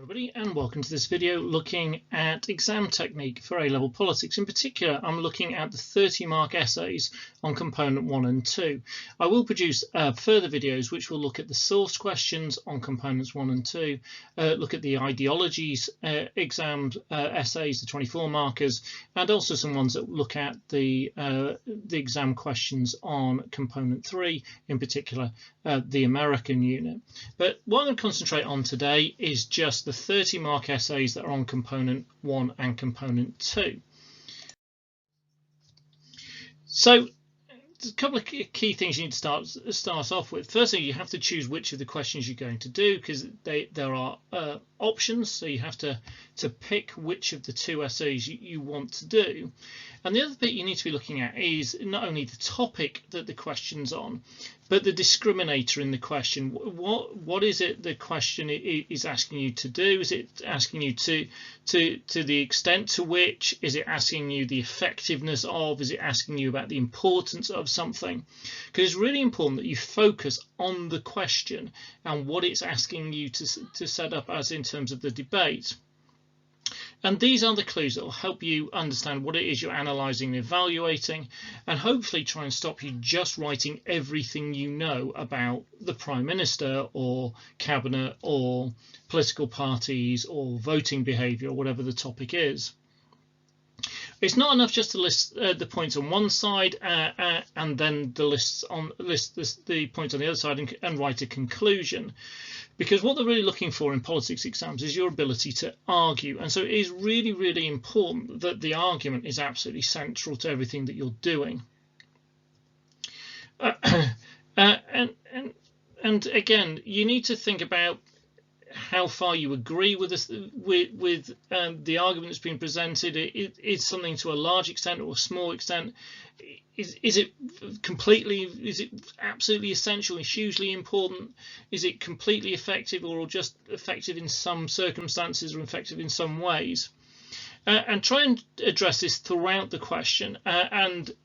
Everybody, and welcome to this video looking at exam technique for A-level politics. In particular, I'm looking at the 30-mark essays on component 1 and 2. I will produce further videos which will look at the source questions on components 1 and 2, look at the ideologies exam essays, the 24 markers, and also some ones that look at the exam questions on component 3, in particular the American unit. But what I'm going to concentrate on today is just the 30-mark essays that are on component 1 and component 2. So there's a couple of key things you need to start off with. Firstly, you have to choose which of the questions you're going to do, because there are options, so you have to pick which of the two essays you want to do. And the other bit you need to be looking at is not only the topic that the question's on, but the discriminator in the question. What is it the question is asking you to do? Is it asking you to the extent to which? Is it asking you the effectiveness of? Is it asking you about the importance of something? Because it's really important that you focus on the question and what it's asking you to set up as in terms of the debate. And these are the clues that will help you understand what it is you're analysing and evaluating, and hopefully try and stop you just writing everything you know about the Prime Minister or Cabinet or political parties or voting behaviour or whatever the topic is. It's not enough just to list the points on one side and then list the points on the other side and write a conclusion. Because what they're really looking for in politics exams is your ability to argue. And so it is really, really important that the argument is absolutely central to everything that you're doing. And again, you need to think about how far you agree with this, with the argument that's been presented. Is something to a large extent or a small extent? Is it completely? Is it absolutely essential? Is hugely important? Is it completely effective, or just effective in some circumstances or effective in some ways? And try and address this throughout the question, and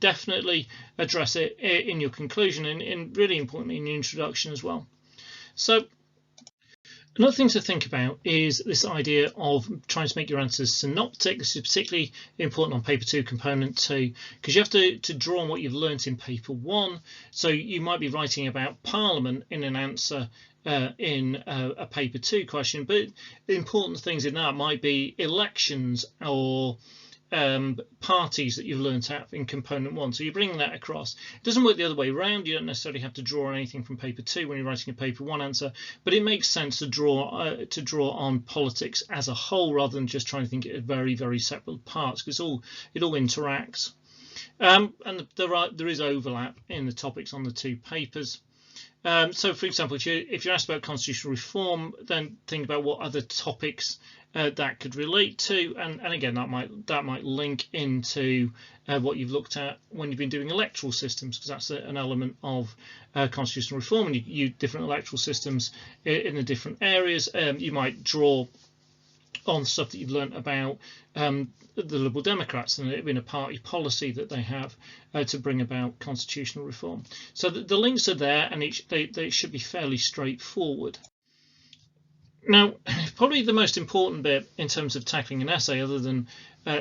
definitely address it in your conclusion, and really importantly in your introduction as well. So another thing to think about is this idea of trying to make your answers synoptic. This is particularly important on paper 2, component 2, because you have to draw on what you've learnt in paper 1. So you might be writing about Parliament in an answer in a paper 2 question, but the important things in that might be elections or parties that you've learnt out in component 1. So you're bringing that across. It doesn't work the other way around. You don't necessarily have to draw anything from paper 2 when you're writing a paper 1 answer, but it makes sense to draw on politics as a whole rather than just trying to think of very, very separate parts, because it all interacts. And there is overlap in the topics on the two papers. So, for example, if you're asked about constitutional reform, then think about what other topics that could relate to, and again that might link into what you've looked at when you've been doing electoral systems, because that's an element of constitutional reform, and you different electoral systems in the different areas. You might draw on stuff that you've learnt about the Liberal Democrats and it being a party policy that they have to bring about constitutional reform. So the links are there, and they should be fairly straightforward. Now, probably the most important bit in terms of tackling an essay, other than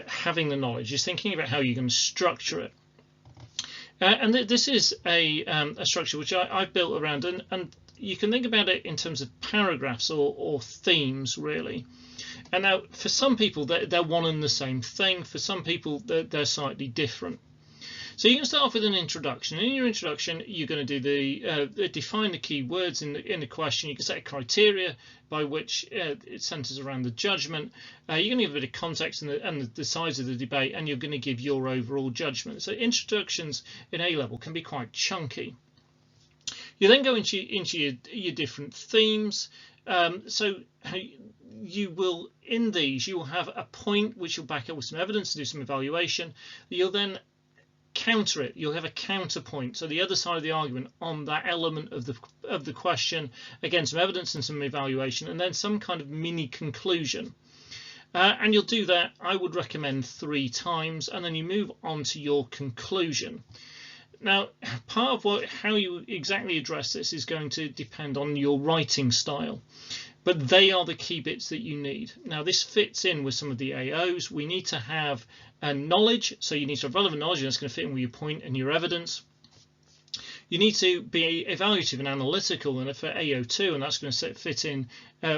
having the knowledge, is thinking about how you're going to structure it. And this is a structure which I've built around, and you can think about it in terms of paragraphs or themes, really. And now, for some people, they're one and the same thing. For some people, they're slightly different. So you can start off with an introduction. In your introduction, you're going to do define the key words in the question. You can set a criteria by which it centres around the judgment. You're going to give a bit of context and the size of the debate, and you're going to give your overall judgment. So introductions in A-level can be quite chunky. You then go into your different themes. So you will, in these, you will have a point which you'll back up with some evidence to do some evaluation. You'll then counter it. You'll have a counterpoint, so the other side of the argument on that element of the question, again some evidence and some evaluation, and then some kind of mini conclusion. And you'll do that, I would recommend 3 times, and then you move on to your conclusion. Now, part of how you exactly address this is going to depend on your writing style. but they are the key bits that you need. Now this fits in with some of the AOs. We need to have knowledge, so you need to have relevant knowledge, and that's going to fit in with your point and your evidence. You need to be evaluative and analytical, and for AO2, and that's going to fit in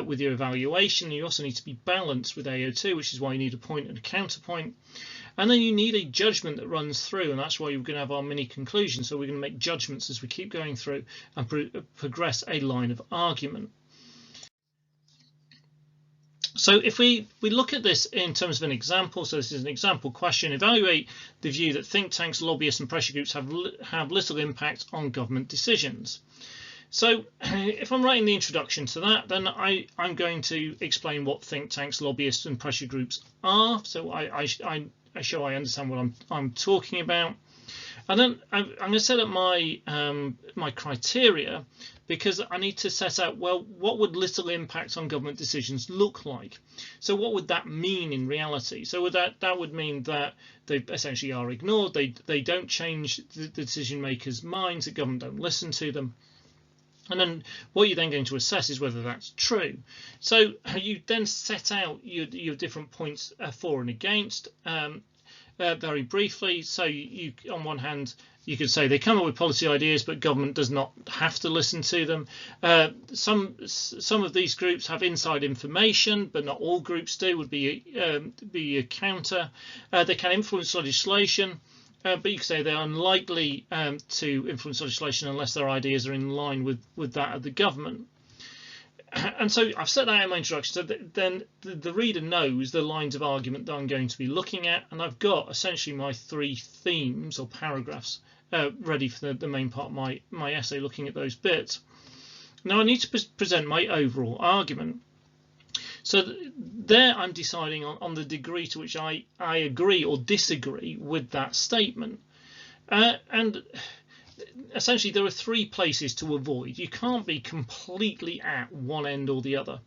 with your evaluation. You also need to be balanced with AO2, which is why you need a point and a counterpoint. And then you need a judgment that runs through, and that's why we're going to have our mini conclusion. So we're going to make judgments as we keep going through and progress a line of argument. So if we look at this in terms of an example, so this is an example question: evaluate the view that think tanks, lobbyists and pressure groups have little impact on government decisions. So if I'm writing the introduction to that, then I'm going to explain what think tanks, lobbyists and pressure groups are. So I show I understand what I'm talking about. And then I'm going to set up my my criteria, because I need to set out, well, what would little impact on government decisions look like? So what would that mean in reality? So that would mean that they essentially are ignored, they don't change the decision makers' minds, the government don't listen to them. And then what you're then going to assess is whether that's true. So you then set out your different points for and against. Very briefly, so you on one hand you could say they come up with policy ideas, but government does not have to listen to them. Some of these groups have inside information, but not all groups do. Would be a counter. They can influence legislation, but you could say they're unlikely to influence legislation unless their ideas are in line with that of the government. And so I've set that in my introduction, so then the reader knows the lines of argument that I'm going to be looking at, and I've got essentially my 3 themes or paragraphs ready for the main part of my essay, looking at those bits. Now I need to present my overall argument. So there I'm deciding on the degree to which I agree or disagree with that statement. And essentially there are 3 places to avoid. You can't be completely at one end or the other.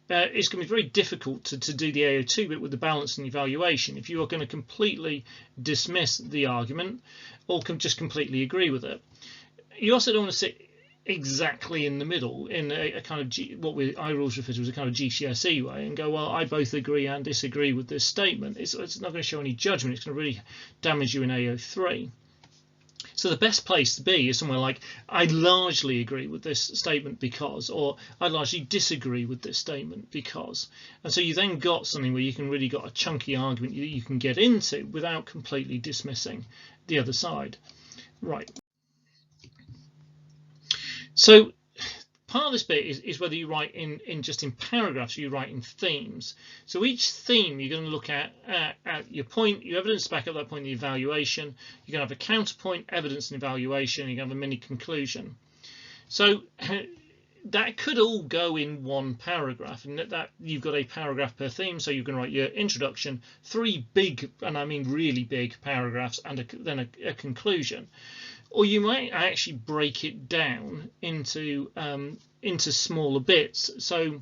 It's going to be very difficult to do the AO2 bit with the balance and evaluation if you are going to completely dismiss the argument or just completely agree with it. You also don't want to sit exactly in the middle in a kind of what I always refer to as a kind of GCSE way and go, well, I both agree and disagree with this statement. It's not going to show any judgment. It's going to really damage you in AO3. So the best place to be is somewhere like, I largely agree with this statement because, or I largely disagree with this statement because. And so you then got something where you can really got a chunky argument that you can get into without completely dismissing the other side. Right. So part of this bit is whether you write in just in paragraphs or you write in themes. So each theme you're going to look at your point, your evidence back up that point, the evaluation. You're going to have a counterpoint, evidence and evaluation. You're going to have a mini conclusion. So that could all go in one paragraph, and that you've got a paragraph per theme. So you can write your introduction, 3 big, and I mean really big paragraphs, and then a conclusion. Or you might actually break it down into smaller bits. So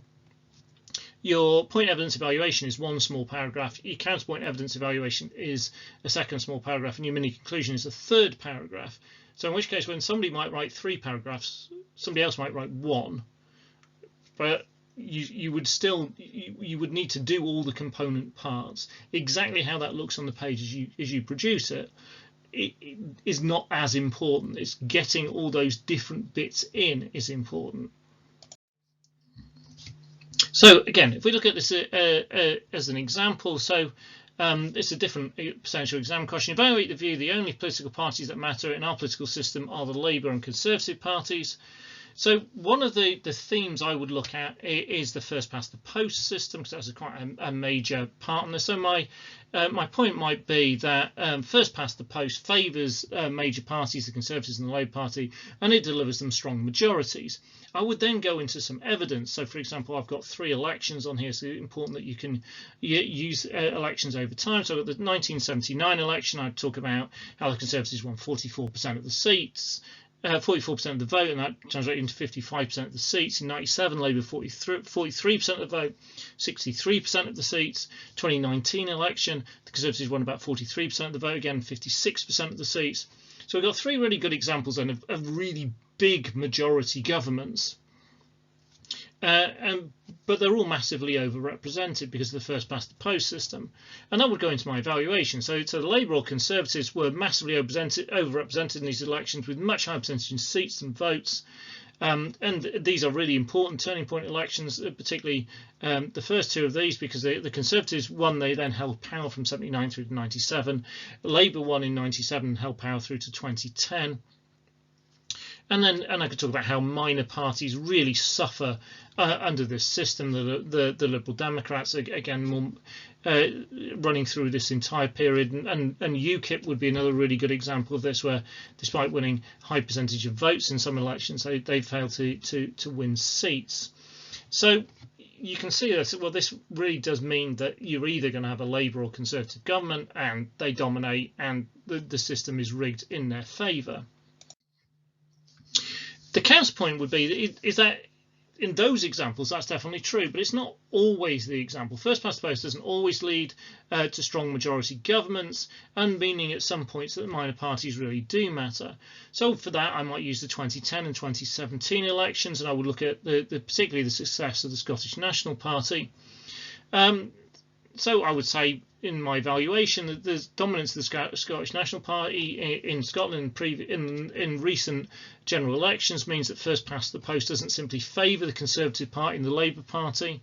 your point evidence evaluation is 1 small paragraph, your counterpoint evidence evaluation is a 2nd small paragraph, and your mini conclusion is a 3rd paragraph. So in which case, when somebody might write 3 paragraphs, somebody else might write 1, but you would need to do all the component parts. Exactly how that looks on the page as you produce it is not as important. It's getting all those different bits in is important. So again, if we look at this as an example, so it's a different potential exam question. Evaluate the view the only political parties that matter in our political system are the Labour and Conservative parties. So one of the themes I would look at is the first past the post system, because that's quite a major part in this. So my point might be that first past the post favours major parties, the Conservatives and the Labour Party, and it delivers them strong majorities. I would then go into some evidence. So for example, I've got 3 elections on here, so it's important that you can use elections over time. So at the 1979 election, I'd talk about how the Conservatives won 44% of the seats. 44% of the vote, and that translated into 55% of the seats. In 97, Labour 43% of the vote, 63% of the seats. 2019 election, the Conservatives won about 43% of the vote, again 56% of the seats. So we've got 3 really good examples then of really big majority governments. but they're all massively overrepresented because of the first past the post system, and that would go into my evaluation. So the Labour or Conservatives were massively overrepresented in these elections with much higher percentage in seats than votes. And these are really important turning point elections, particularly the first two of these, because the Conservatives won, they then held power from 79 through to 97. Labour won in 97 and held power through to 2010. And I could talk about how minor parties really suffer under this system. The Liberal Democrats, again, more running through this entire period, and UKIP would be another really good example of this, where despite winning high percentage of votes in some elections, they failed to win seats. So you can see this. Well, this really does mean that you're either going to have a Labour or Conservative government, and they dominate, and the system is rigged in their favour. The counterpoint would be is that in those examples that's definitely true, but it's not always the example. First past the post doesn't always lead to strong majority governments, and meaning at some points that the minor parties really do matter. So for that I might use the 2010 and 2017 elections, and I would look at particularly the success of the Scottish National Party. So I would say in my evaluation that the dominance of the Scottish National Party in Scotland in recent general elections means that first past the post doesn't simply favour the Conservative Party and the Labour Party.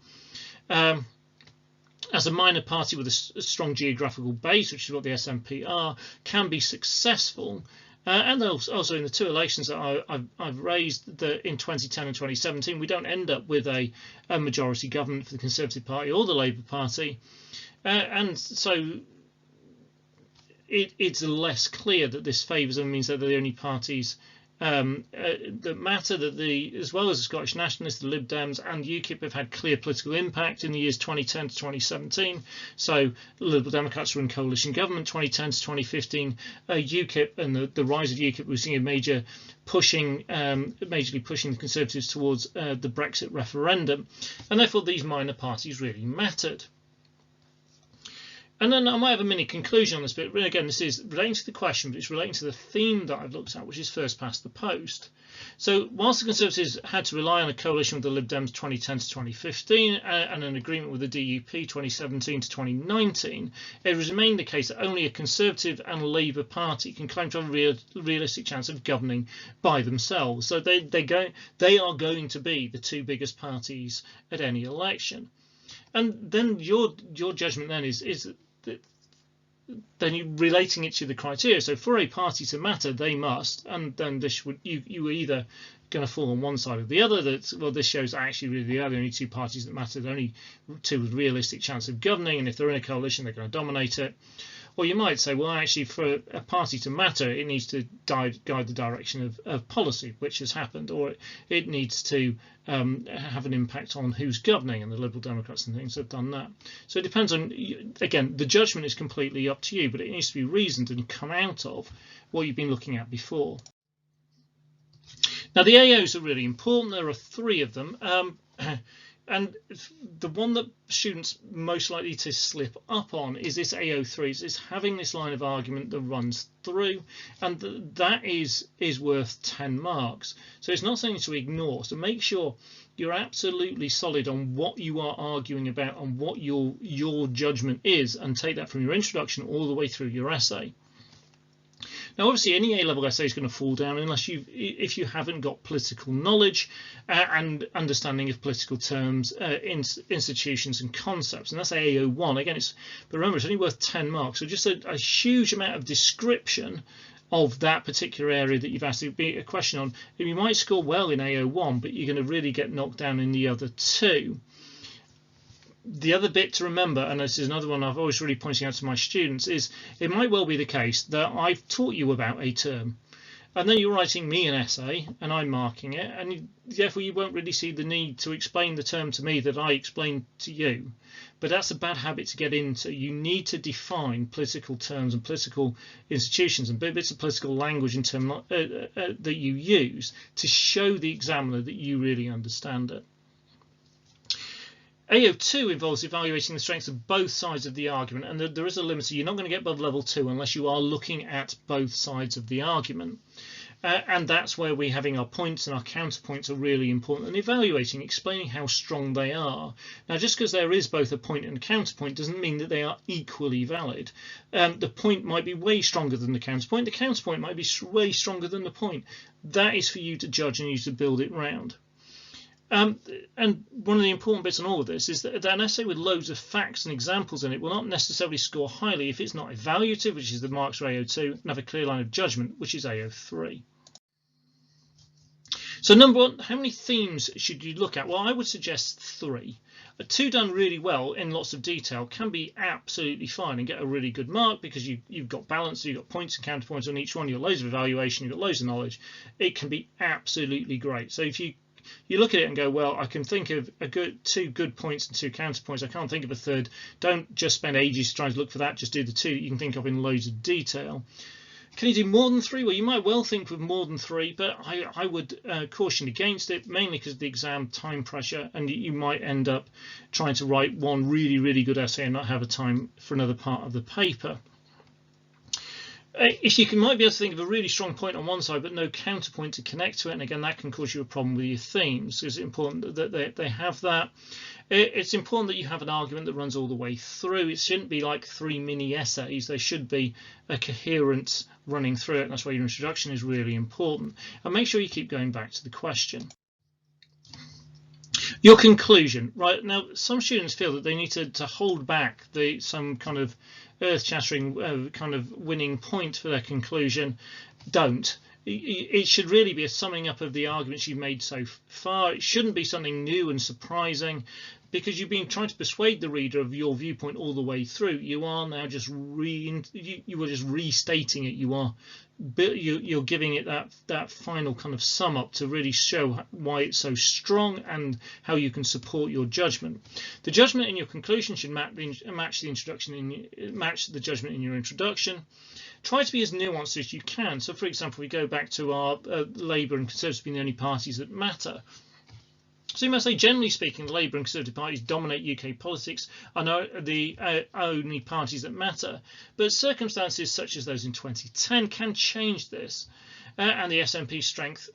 As a minor party with a strong geographical base, which is what the SNP are, can be successful. And also in the two elections that I've raised, that in 2010 and 2017, we don't end up with a majority government for the Conservative Party or the Labour Party. And so it's less clear that this favours them, means that they're the only parties that matter, that as well as the Scottish Nationalists, the Lib Dems and UKIP have had clear political impact in the years 2010 to 2017. So the Liberal Democrats were in coalition government 2010 to 2015. UKIP and the rise of UKIP, we're seeing a majorly pushing the Conservatives towards the Brexit referendum, and therefore these minor parties really mattered. And then I might have a mini conclusion on this, but again, this is relating to the question, but it's relating to the theme that I've looked at, which is first past the post. So whilst the Conservatives had to rely on a coalition with the Lib Dems 2010 to 2015 and an agreement with the DUP 2017 to 2019, it has remained the case that only a Conservative and Labour Party can claim to have a realistic chance of governing by themselves. So they are going to be the two biggest parties at any election. And then your judgment then is then you're relating it to the criteria. So for a party to matter, they must, and then this would you were either going to fall on one side or the other. That, well, this shows actually really the only two parties that matter, the only two with realistic chance of governing, and if they're in a coalition, they're going to dominate it. Or you might say, well, actually, for a party to matter, it needs to guide the direction of policy, which has happened, or it needs to have an impact on who's governing, and the Liberal Democrats and things have done that. So it depends on, again, the judgment is completely up to you, but it needs to be reasoned and come out of what you've been looking at before. Now, the AOs are really important. There are three of them. And the one that students most likely to slip up on is this AO3, is having this line of argument that runs through, and that is worth 10 marks. So it's not something to ignore. So make sure you're absolutely solid on what you are arguing about and what your judgment is, and take that from your introduction all the way through your essay. Now, obviously, any A-level essay is going to fall down if you haven't got political knowledge and understanding of political terms, institutions and concepts, and that's AO1. Again, but remember, it's only worth 10 marks, so just a huge amount of description of that particular area that you've asked a question on. You might score well in AO1, but you're going to really get knocked down in the other two. The other bit to remember, and this is another one I've always really pointing out to my students, is it might well be the case that I've taught you about a term, and then you're writing me an essay and I'm marking it, and therefore you won't really see the need to explain the term to me that I explained to you. But that's a bad habit to get into. You need to define political terms and political institutions and bits of political language in term that you use to show the examiner that you really understand it. AO2 involves evaluating the strengths of both sides of the argument, and there is a limit, so you're not going to get above level 2 unless you are looking at both sides of the argument. And that's where we're having our points and our counterpoints are really important, and evaluating, explaining how strong they are. Now, just because there is both a point and a counterpoint doesn't mean that they are equally valid. The point might be way stronger than the counterpoint might be way stronger than the point. That is for you to judge and you to build it round. And one of the important bits on all of this is that an essay with loads of facts and examples in it will not necessarily score highly if it's not evaluative, which is the marks for AO2, and have a clear line of judgment, which is AO3. So number one, how many themes should you look at? Well, I would suggest 3. 2 done really well in lots of detail can be absolutely fine and get a really good mark, because you've got balance, you've got points and counterpoints on each one, you've got loads of evaluation, you've got loads of knowledge. It can be absolutely great. So if you look at it and go, well, I can think of 2 good points and 2 counterpoints, I can't think of a third, don't just spend ages trying to look for that, just do the 2 that you can think of in loads of detail. Can you do more than 3? Well, you might well think with more than 3, but I would caution against it, mainly because of the exam time pressure, and you might end up trying to write one really, really good essay and not have a time for another part of the paper. If you might be able to think of a really strong point on one side but no counterpoint to connect to it, and again that can cause you a problem with your themes. It's important that they have that. It's important that you have an argument that runs all the way through. It shouldn't be like 3 mini essays. There should be a coherence running through it, and that's why your introduction is really important. And make sure you keep going back to the question. Your conclusion, right? Now, some students feel that they need to hold back some kind of earth-shattering kind of winning point for their conclusion. Don't. It should really be a summing up of the arguments you've made so far. It shouldn't be something new and surprising, because you've been trying to persuade the reader of your viewpoint all the way through. You are now just you are just restating it. You're giving it that final kind of sum up to really show why it's so strong and how you can support your judgment. The judgment in your conclusion should match the introduction match the judgment in your introduction. Try to be as nuanced as you can. So, for example, we go back to our Labour and Conservative being the only parties that matter. So you must say, generally speaking, the Labour and Conservative parties dominate UK politics and are the only parties that matter. But circumstances such as those in 2010 can change this. And the SNP's strength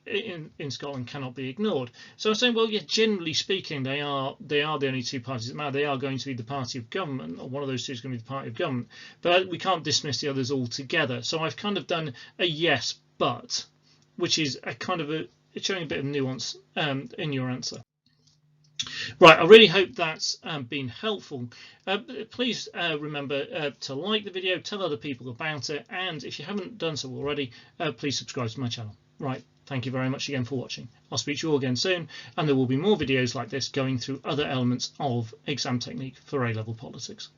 in Scotland cannot be ignored. So I'm saying, well, yeah, generally speaking, they are the only 2 parties that matter. They are going to be the party of government, or one of those 2 is going to be the party of government. But we can't dismiss the others altogether. So I've kind of done a yes, but, which is a kind of it's showing a bit of nuance in your answer. Right, I really hope that's been helpful. Please remember to like the video, tell other people about it, and if you haven't done so already, please subscribe to my channel. Right, thank you very much again for watching. I'll speak to you all again soon, and there will be more videos like this going through other elements of exam technique for A-level politics.